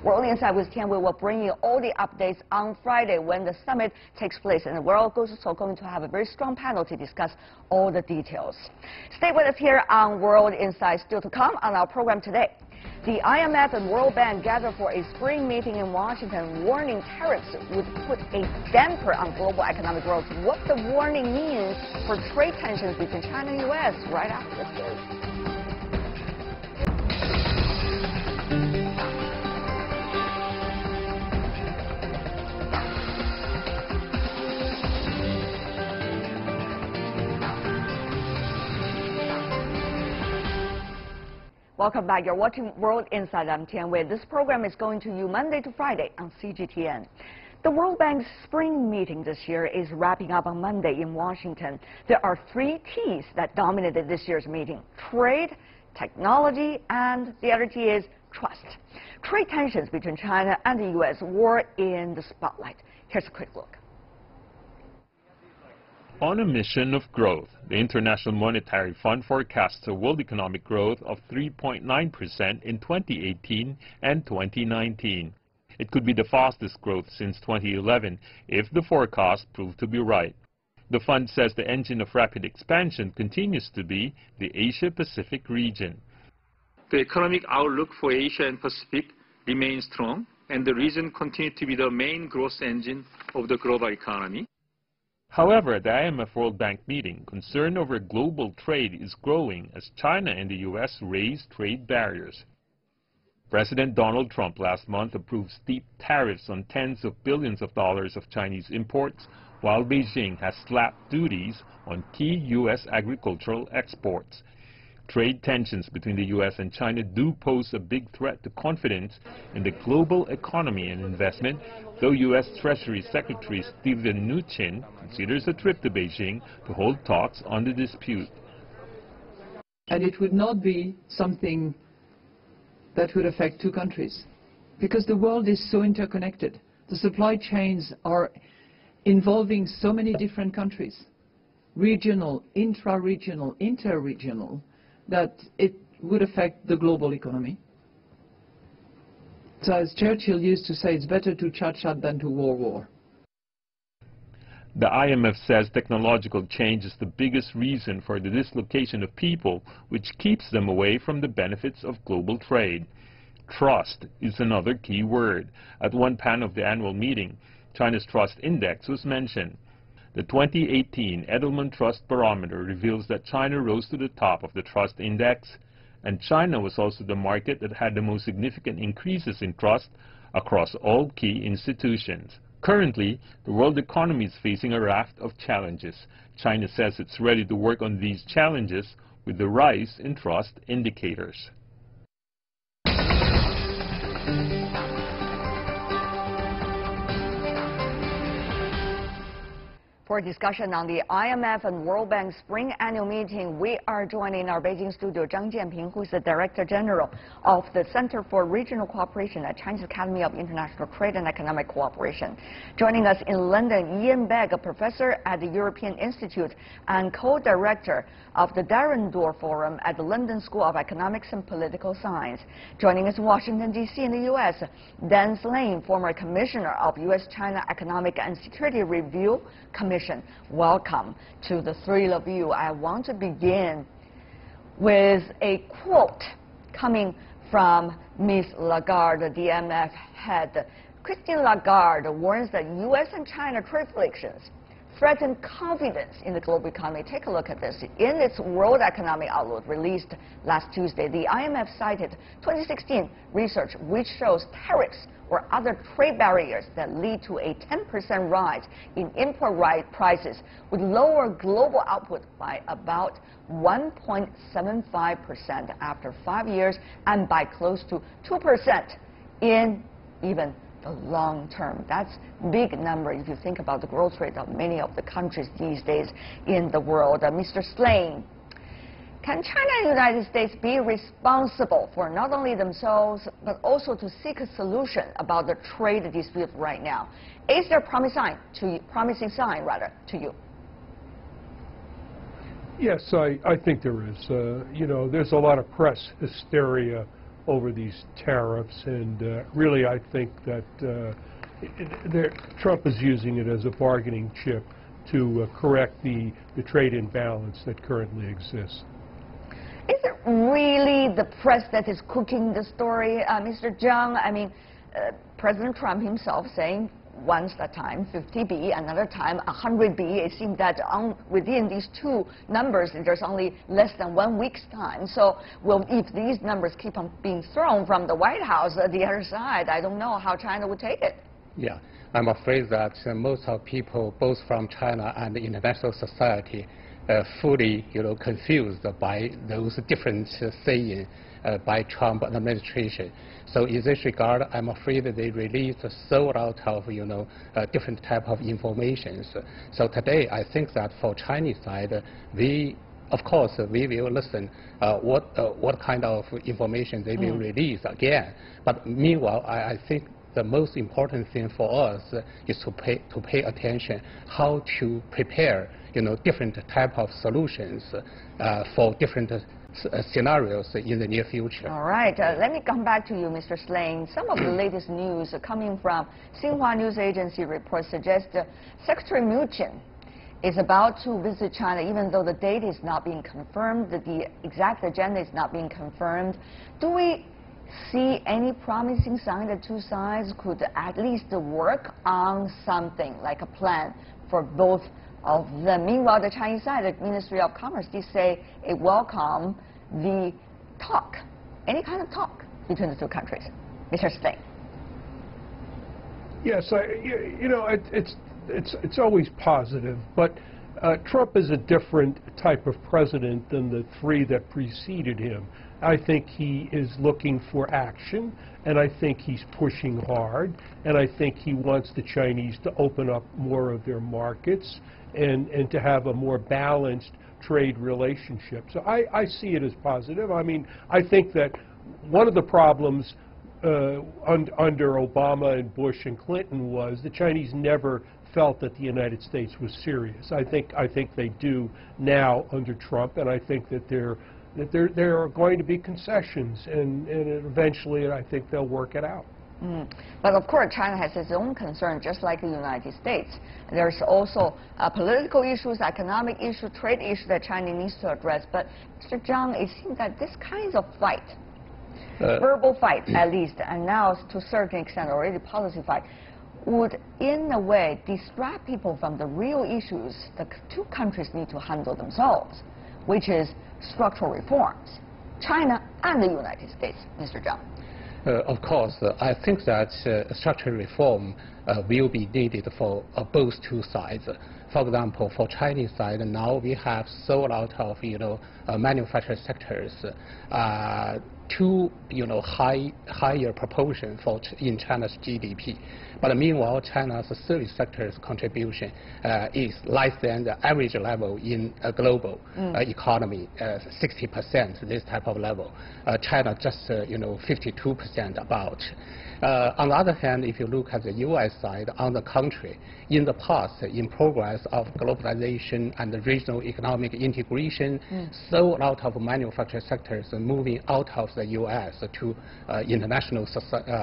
World Insight with Tian, we will bring you all the updates on Friday when the summit takes place, and we're also going to have a very strong panel to discuss all the details. Stay with us here on World Insight. Still to come on our program today. The IMF and World Bank gather for a spring meeting in Washington, warning tariffs would put a damper on global economic growth. What the warning means for trade tensions between China and the U.S. right after this story. Welcome back. You're watching World Insight. I'm Tian Wei. This program is going to you Monday to Friday on CGTN. The World Bank's spring meeting this year is wrapping up on Monday in Washington. There are 3 T's that dominated this year's meeting: trade, technology, and the other T is trust. Trade tensions between China and the U.S. were in the spotlight. Here's a quick look. On a mission of growth, the International Monetary Fund forecasts a world economic growth of 3.9% in 2018 and 2019. It could be the fastest growth since 2011 if the forecast proved to be right. The fund says the engine of rapid expansion continues to be the Asia-Pacific region. The economic outlook for Asia and Pacific remains strong, and the region continues to be the main growth engine of the global economy. However, at the IMF World Bank meeting, concern over global trade is growing as China and the U.S. raise trade barriers. President Donald Trump last month approved steep tariffs on tens of billions of dollars of Chinese imports, while Beijing has slapped duties on key U.S. agricultural exports. Trade tensions between the U.S. and China do pose a big threat to confidence in the global economy and investment, though U.S. Treasury Secretary Steven Mnuchin considers a trip to Beijing to hold talks on the dispute. And it would not be something that would affect 2 countries, because the world is so interconnected. The supply chains are involving so many different countries, regional, intra-regional, inter-regional, that it would affect the global economy. So as Churchill used to say, it's better to chat-chat than to war. The IMF says technological change is the biggest reason for the dislocation of people, which keeps them away from the benefits of global trade. Trust is another key word. At one panel of the annual meeting, China's Trust Index was mentioned. The 2018 Edelman Trust Barometer reveals that China rose to the top of the Trust Index, and China was also the market that had the most significant increases in trust across all key institutions. Currently, the world economy is facing a raft of challenges. China says it's ready to work on these challenges with the rise in trust indicators. For a discussion on the IMF and World Bank spring annual meeting, we are joining our Beijing studio Zhang Jianping, who is the Director General of the Center for Regional Cooperation at Chinese Academy of International Trade and Economic Cooperation. Joining us in London, Ian Begg, a professor at the European Institute and co-director of the Darren-Door Forum at the London School of Economics and Political Science. Joining us in Washington, D.C. in the U.S., Dan Slane, former Commissioner of U.S.-China Economic and Security Review Commission. Welcome to the 3 of you. I want to begin with a quote coming from Ms. Lagarde, the IMF head. Christine Lagarde warns that U.S. and China trade frictions threaten confidence in the global economy. Take a look at this. In its World Economic Outlook released last Tuesday, the IMF cited 2016 research which shows tariffs or other trade barriers that lead to a 10% rise in import prices would lower global output by about 1.75% after 5 years and by close to 2% in even the long term. That's a big number if you think about the growth rate of many of the countries these days in the world. Mr. Slane, can China and the United States be responsible for not only themselves, but also to seek a solution about the trade dispute right now? Is there a promising sign to you? Yes, I think there is. You know, there's a lot of press hysteria over these tariffs, and really I think that Trump is using it as a bargaining chip to correct the trade imbalance that currently exists. Is it really the press that is cooking the story, Mr. Zhang? I mean, President Trump himself saying once a time 50B, another time 100B. It seems that within these two numbers, there's only less than 1 week's time. So, well, if these numbers keep on being thrown from the White House at the other side, I don't know how China would take it. Yeah, I'm afraid that most of people, both from China and the international society, fully, confused by those different sayings by Trump administration. So in this regard, I'm afraid that they released so lot of, different type of information. So today, I think that for Chinese side, of course, we will listen what kind of information they will release again. But meanwhile, I think the most important thing for us is to pay attention how to prepare, different type of solutions for different scenarios in the near future. All right. Let me come back to you, Mr. Slane. Some of the latest news coming from Xinhua News Agency reports suggest Secretary Mnuchin is about to visit China, even though the date is not being confirmed, the exact agenda is not being confirmed. Do we see any promising sign that two sides could at least work on something like a plan for both of them? Meanwhile, the Chinese side, the Ministry of Commerce, did say it welcomed the talk, any kind of talk between the two countries. Mr. Slane. Yes, it's always positive, but Trump is a different type of president than the three that preceded him. I think he is looking for action, and I think he's pushing hard, and I think he wants the Chinese to open up more of their markets and to have a more balanced trade relationship. So I see it as positive. I mean, I think that one of the problems under Obama and Bush and Clinton was the Chinese never felt that the United States was serious. I think they do now under Trump, and I think that there are going to be concessions, and eventually I think they'll work it out. But of course, China has its own concern, just like the United States. There's also political issues, economic issues, trade issues that China needs to address. But Mr. Zhang, it seems that this kind of fight, verbal fight at least, and now to a certain extent already policy fight, would in a way distract people from the real issues the two countries need to handle themselves, which is structural reforms, China and the United States. Mr. Zhang. Of course, I think that structural reform will be needed for both two sides. For example, for Chinese side, now we have so lot of manufacturing sectors, higher proportion in China's GDP. But meanwhile, China's service sector's contribution is less than the average level in a global economy, 60%, this type of level. China just 52% about. On the other hand, if you look at the U.S. side, on the contrary, in the past, in progress of globalization and the regional economic integration, so a lot of manufacturing sectors are moving out of the U.S. to international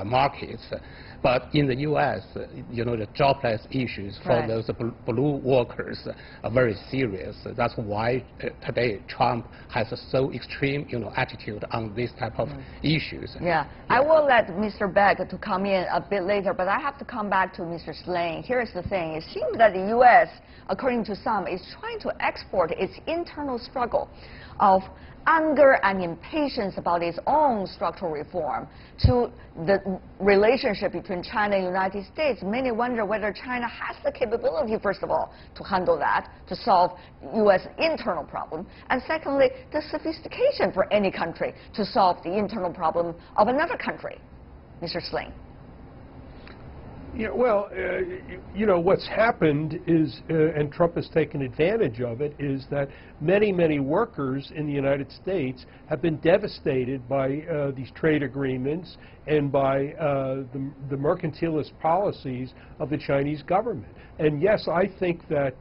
markets. But in the U.S., the jobless issues for those blue workers are very serious. That's why today Trump has a so extreme, attitude on this type of issues. Yeah, I will let Mr. Beck to come in a bit later, but I have to come back to Mr. Slane. Here's the thing. It seems that the U.S., according to some, is trying to export its internal struggle of anger and impatience about its own structural reform to the relationship between China and the United States. Many wonder whether China has the capability, first of all, to handle that, to solve U.S. internal problem, and secondly, the sophistication for any country to solve the internal problem of another country. Mr. Slane. Yeah, well, what's happened is, and Trump has taken advantage of it, is that many workers in the United States have been devastated by these trade agreements and by the mercantilist policies of the Chinese government. And yes, I think that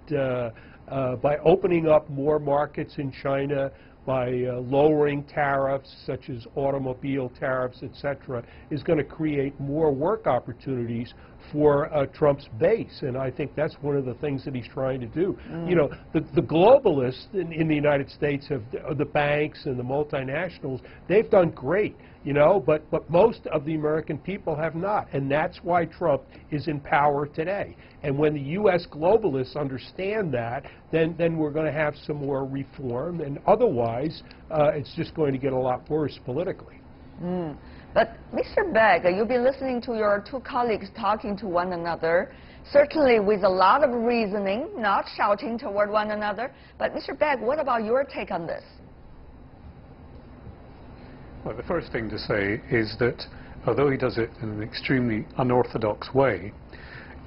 by opening up more markets in China, lowering tariffs such as automobile tariffs, etc., is going to create more work opportunities for Trump's base, and I think that's one of the things that he's trying to do. You know, the globalists in the United States, the banks and the multinationals, they've done great, you know, but most of the American people have not, and that's why Trump is in power today. And when the U.S. globalists understand that, then we're going to have some more reform, and otherwise it's just going to get a lot worse politically. But Mr. Begg, you've been listening to your two colleagues talking to one another, certainly with a lot of reasoning, not shouting toward one another. But Mr. Begg, what about your take on this? Well, the first thing to say is that although he does it in an extremely unorthodox way,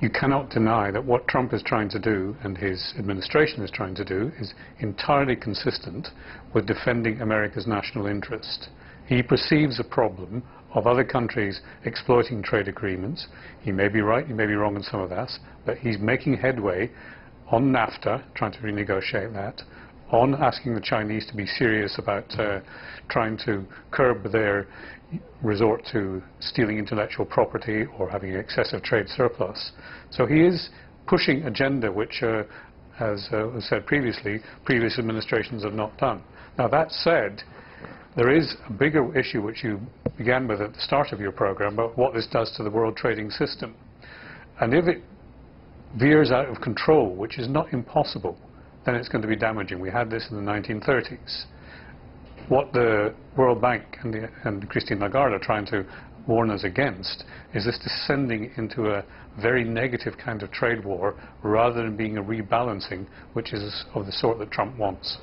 you cannot deny that what Trump is trying to do and his administration is trying to do is entirely consistent with defending America's national interest. He perceives a problem of other countries exploiting trade agreements. He may be right, he may be wrong in some of that, but he's making headway on NAFTA, trying to renegotiate that, on asking the Chinese to be serious about trying to curb their resort to stealing intellectual property or having an excessive trade surplus. So he is pushing agenda which, as was said previously, previous administrations have not done. Now that said, there is a bigger issue which you began with at the start of your program about what this does to the world trading system. And if it veers out of control, which is not impossible, then it's going to be damaging. We had this in the 1930s. What the World Bank and Christine Lagarde are trying to warn us against is this descending into a very negative kind of trade war rather than being a rebalancing, which is of the sort that Trump wants.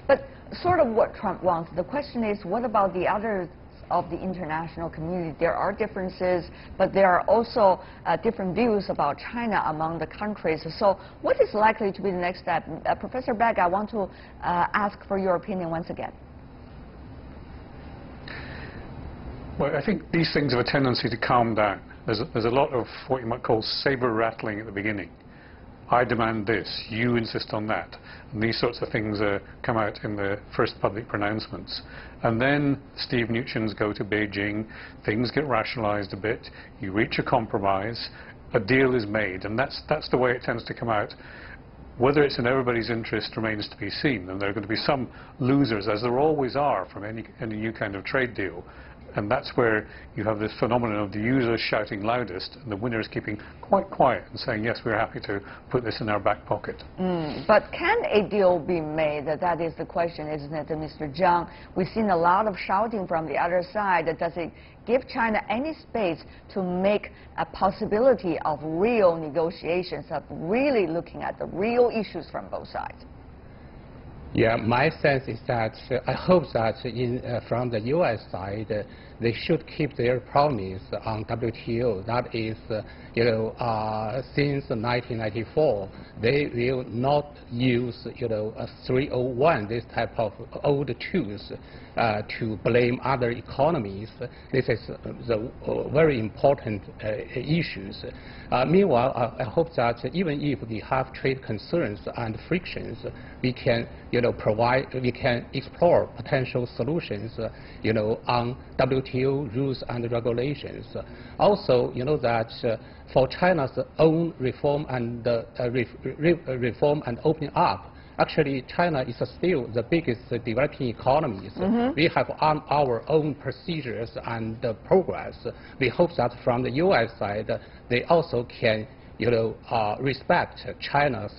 But sort of what Trump wants. The question is, what about the others of the international community? There are differences, but there are also different views about China among the countries. So what is likely to be the next step? Professor Begg, I want to ask for your opinion once again. Well, I think these things have a tendency to calm down. There's a lot of what you might call saber rattling at the beginning. I demand this, you insist on that. And these sorts of things come out in the first public pronouncements. And then Steve Mnuchin's go to Beijing, things get rationalized a bit, you reach a compromise, a deal is made, and that's the way it tends to come out. Whether it's in everybody's interest remains to be seen, and there are going to be some losers, as there always are from any new kind of trade deal. And that's where you have this phenomenon of the users shouting loudest and the winners keeping quite quiet and saying, yes, we're happy to put this in our back pocket. But can a deal be made? That is the question, isn't it, Mr. Zhang? We've seen a lot of shouting from the other side. Does it give China any space to make a possibility of real negotiations, of really looking at the real issues from both sides? Yeah, my sense is that I hope that from the U.S. side, they should keep their promise on WTO. That is, since 1994, they will not use, a 301, this type of old tools to blame other economies. This is the very important issues. Meanwhile, I hope that even if we have trade concerns and frictions, we can, we can explore potential solutions, on WTO rules and regulations. Also, that for China's own reform and reform and opening up, actually, China is still the biggest developing economies. We have our own procedures and progress. We hope that from the U.S. side, they also can, respect China's,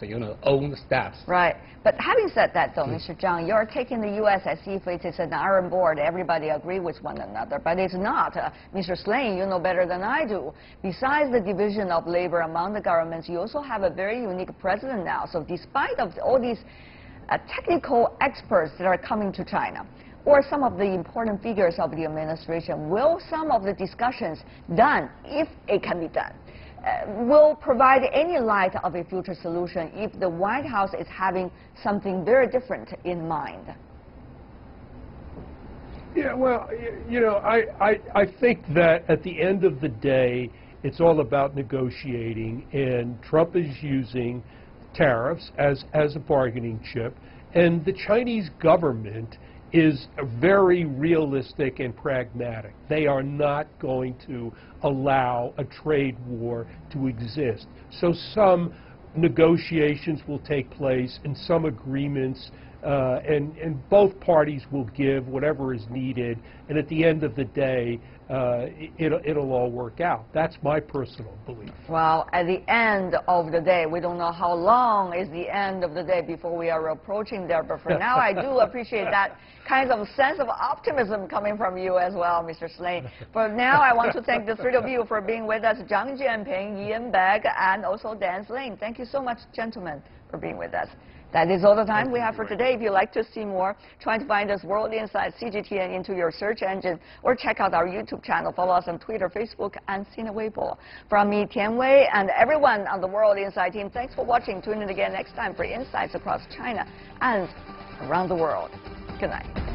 own steps. Right. But having said that, though, Mr. Zhang, you're taking the U.S. as if it is an iron board. Everybody agree with one another. But it's not. Mr. Slane, you know better than I do. Besides the division of labor among the governments, you also have a very unique president now. So despite of all these technical experts that are coming to China, or some of the important figures of the administration, will some of the discussions done, if it can be done, will provide any light of a future solution if the White House is having something very different in mind? Yeah, well, I think that at the end of the day, it's all about negotiating, and Trump is using tariffs as a bargaining chip, And the Chinese government is very realistic and pragmatic. They are not going to allow a trade war to exist. So some negotiations will take place and some agreements, and both parties will give whatever is needed, and at the end of the day, it'll all work out. That's my personal belief. Well, at the end of the day, we don't know how long is the end of the day before we are approaching there, but for now, I do appreciate that kind of sense of optimism coming from you as well, Mr. Slane. For now, I want to thank the three of you for being with us, Zhang Jianping, Ian Begg, and also Dan Slane. Thank you so much, gentlemen, for being with us. That is all the time we have for today. If you'd like to see more, try to find us World Insight CGTN into your search engine, or check out our YouTube channel. Follow us on Twitter, Facebook, and Sina Weibo. From me, Tian Wei, and everyone on the World Insight team, thanks for watching. Tune in again next time for insights across China and around the world. Good night.